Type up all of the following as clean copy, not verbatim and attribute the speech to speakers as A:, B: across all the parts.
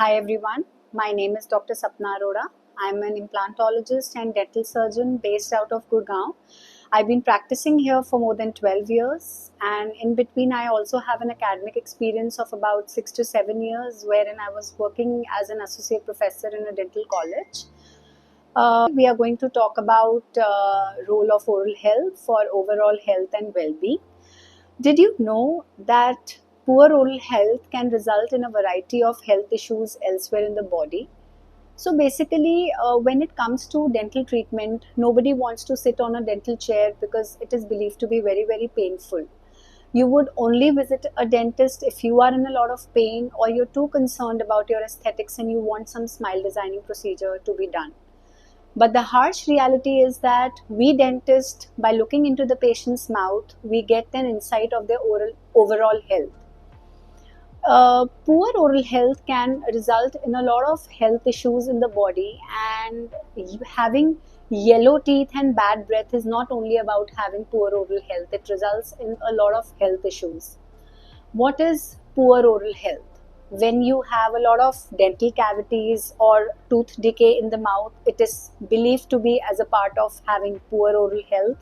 A: Hi everyone, my name is Dr. Sapna Arora. I'm an implantologist and dental surgeon based out of Gurgaon. I've been practicing here for more than 12 years, and in between I also have an academic experience of about 6 to 7 years wherein I was working as an associate professor in a dental college. We are going to talk about role of oral health for overall health and well-being. Did you know that poor oral health can result in a variety of health issues elsewhere in the body? So basically, when it comes to dental treatment, nobody wants to sit on a dental chair because it is believed to be very, very painful. You would only visit a dentist if you are in a lot of pain or you're too concerned about your aesthetics and you want some smile designing procedure to be done. But the harsh reality is that we dentists, by looking into the patient's mouth, we get an insight of their overall health. Poor oral health can result in a lot of health issues in the body, and having yellow teeth and bad breath is not only about having poor oral health, it results in a lot of health issues. What is poor oral health? When you have a lot of dental cavities or tooth decay in the mouth, it is believed to be as a part of having poor oral health.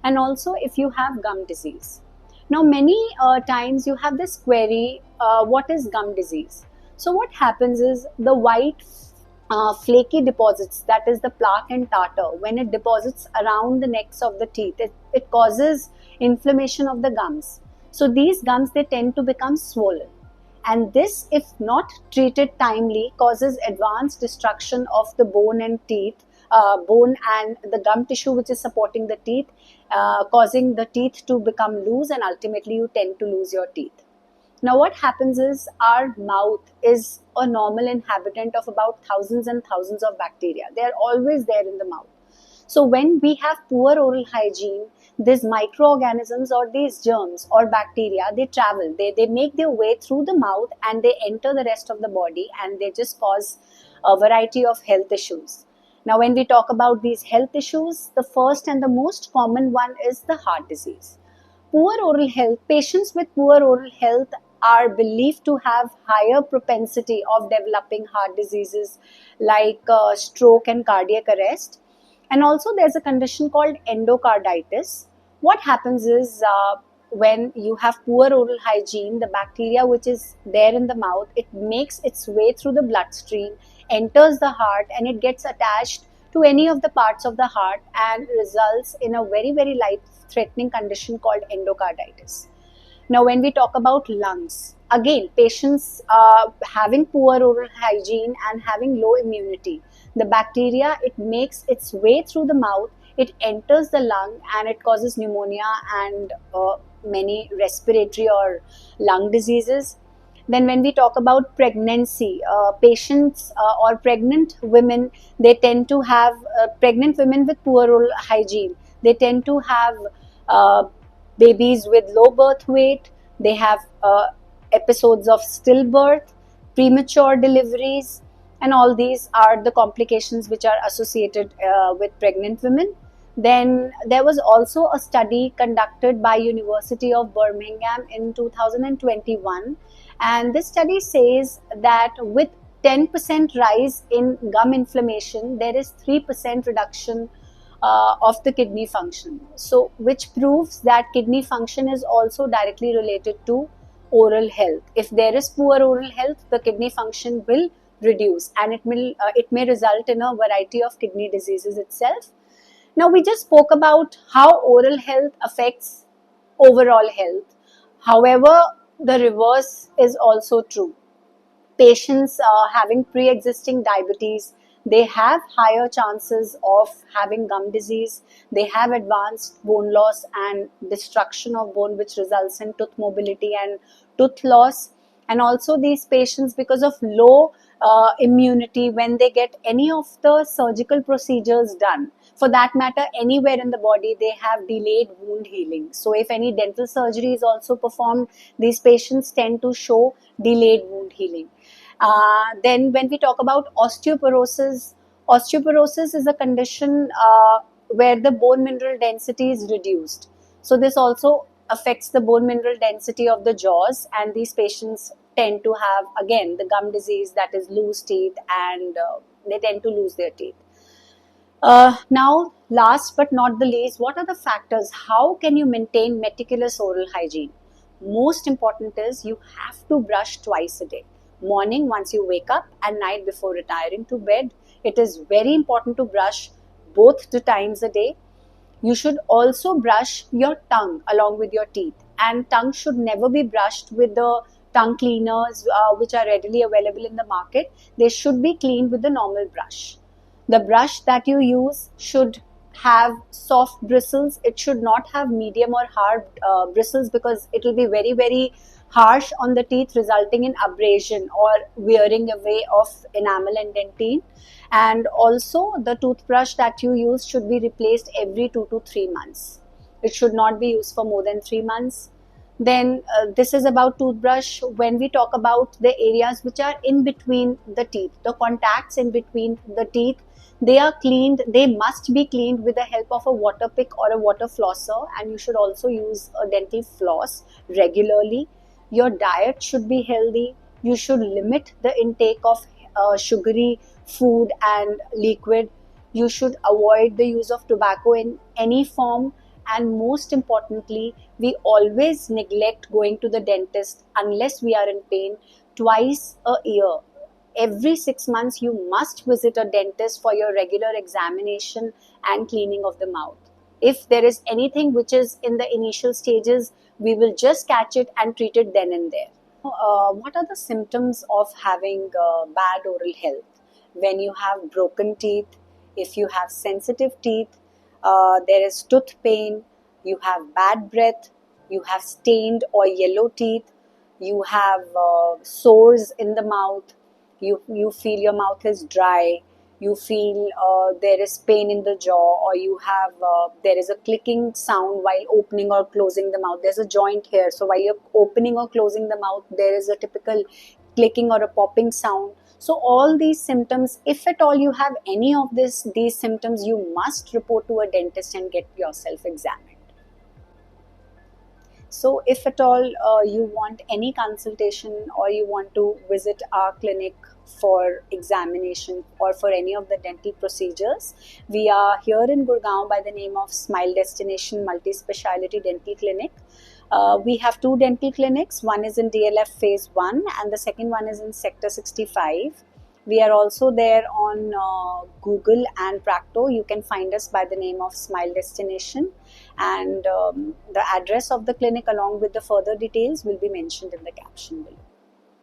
A: And also if you have gum disease. Now many times you have this query, what is gum disease? So what happens is the white flaky deposits, that is the plaque and tartar, when it deposits around the necks of the teeth, it causes inflammation of the gums. So these gums, they tend to become swollen, and this, if not treated timely, causes advanced destruction of the bone and teeth, bone and the gum tissue which is supporting the teeth, causing the teeth to become loose, and ultimately you tend to lose your teeth. Now what happens is our mouth is a normal inhabitant of about thousands and thousands of bacteria. They are always there in the mouth. So when we have poor oral hygiene, these microorganisms or these germs or bacteria, they travel, they make their way through the mouth and they enter the rest of the body, and they just cause a variety of health issues. Now when we talk about these health issues, the first and the most common one is the heart disease. Poor oral health, patients with poor oral health are believed to have higher propensity of developing heart diseases like stroke and cardiac arrest. And also there's a condition called endocarditis. What happens is when you have poor oral hygiene, the bacteria which is there in the mouth, it makes its way through the bloodstream, enters the heart, and it gets attached to any of the parts of the heart and results in a very, very life-threatening condition called endocarditis. Now, when we talk about lungs, again, patients having poor oral hygiene and having low immunity, the bacteria, it makes its way through the mouth, it enters the lung, and it causes pneumonia and many respiratory or lung diseases. Then when we talk about pregnancy, patients or pregnant women, they tend to have, pregnant women with poor oral hygiene, they tend to have uh, babies with low birth weight, they have episodes of stillbirth, premature deliveries, and all these are the complications which are associated with pregnant women. Then there was also a study conducted by University of Birmingham in 2021, and this study says that with 10% rise in gum inflammation, there is 3% reduction of the kidney function. So, which proves that kidney function is also directly related to oral health. If there is poor oral health, the kidney function will reduce, and it may result in a variety of kidney diseases itself. Now, we just spoke about how oral health affects overall health. However, the reverse is also true. Patients having pre-existing diabetes, they have higher chances of having gum disease. They have advanced bone loss and destruction of bone, which results in tooth mobility and tooth loss. And also these patients, because of low immunity, when they get any of the surgical procedures done, for that matter anywhere in the body, they have delayed wound healing. So if any dental surgery is also performed, these patients tend to show delayed wound healing. Then when we talk about osteoporosis, osteoporosis is a condition where the bone mineral density is reduced. So this also affects the bone mineral density of the jaws, and these patients tend to have, again, the gum disease, that is loose teeth, and they tend to lose their teeth. Now, last but not the least, what are the factors? How can you maintain meticulous oral hygiene? Most important is you have to brush twice a day. Morning once you wake up, and night before retiring to bed. It is very important to brush both the times a day. You should also brush your tongue along with your teeth, and tongue should never be brushed with the tongue cleaners which are readily available in the market. They should be cleaned with the normal brush. The brush that you use should have soft bristles. It should not have medium or hard bristles, because it will be very, very harsh on the teeth, resulting in abrasion or wearing away of enamel and dentine. And also, the toothbrush that you use should be replaced every 2 to 3 months. It should not be used for more than 3 months. Then this is about toothbrush. When we talk about the areas which are in between the teeth, the contacts in between the teeth, they are cleaned. They must be cleaned with the help of a water pick or a water flosser, and you should also use a dental floss regularly. Your diet should be healthy. You should limit the intake of sugary food and liquid. You should avoid the use of tobacco in any form. And most importantly, we always neglect going to the dentist unless we are in pain twice a year. Every 6 months, you must visit a dentist for your regular examination and cleaning of the mouth. If there is anything which is in the initial stages, we will just catch it and treat it then and there. What are the symptoms of having bad oral health? When you have broken teeth, if you have sensitive teeth, there is tooth pain, you have bad breath, you have stained or yellow teeth, you have sores in the mouth, you feel your mouth is dry, you feel there is pain in the jaw, or you have there is a clicking sound while opening or closing the mouth. There's a joint here, so while you're opening or closing the mouth, there is a typical clicking or a popping sound. So all these symptoms, if at all you have any of these symptoms, you must report to a dentist and get yourself examined. So if at all you want any consultation, or you want to visit our clinic for examination or for any of the dental procedures, we are here in Gurgaon by the name of Smile Destination Multi-Speciality Dental Clinic. We have two dental clinics. One is in DLF Phase 1 and the second one is in Sector 65. We are also there on Google and Practo. You can find us by the name of Smile Destination, and the address of the clinic along with the further details will be mentioned in the caption below.